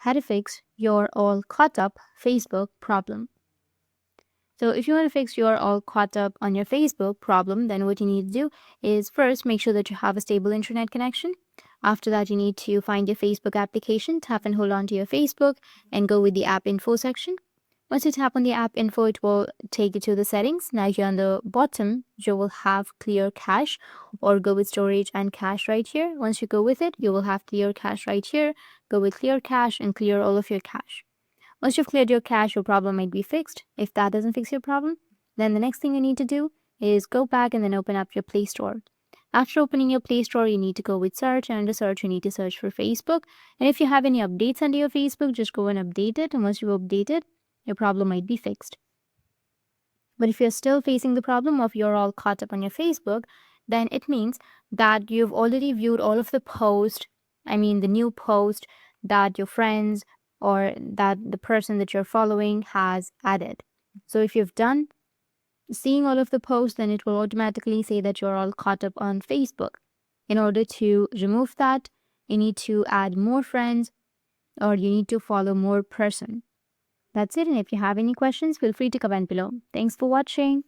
how to fix your all caught up Facebook problem. So if you want to fix your all caught up on your Facebook problem, then what you need to do is first make sure that you have a stable internet connection. After that, you need to find your Facebook application, tap and hold on to your Facebook, and go with the app info section. Once you tap on the app info, it will take you to the settings. Now here on the bottom, you will have clear cache, or go with storage and cache right here. Once you go with it, you will have clear cache right here. Go with clear cache and clear all of your cache. Once you've cleared your cache, your problem might be fixed. If that doesn't fix your problem, then the next thing you need to do is go back and then open up your Play Store. After opening your Play Store, you need to go with search, and under search, you need to search for Facebook. And if you have any updates under your Facebook, just go and update it. And once you've updated, your problem might be fixed. But if you're still facing the problem of you're all caught up on your Facebook, then it means that you've already viewed all of the the new post that your friends or that the person that you're following has added. So if you've done seeing all of the posts, then it will automatically say that you're all caught up on Facebook. In order to remove that, you need to add more friends or you need to follow more person. That's it. And if you have any questions, feel free to comment below. Thanks for watching.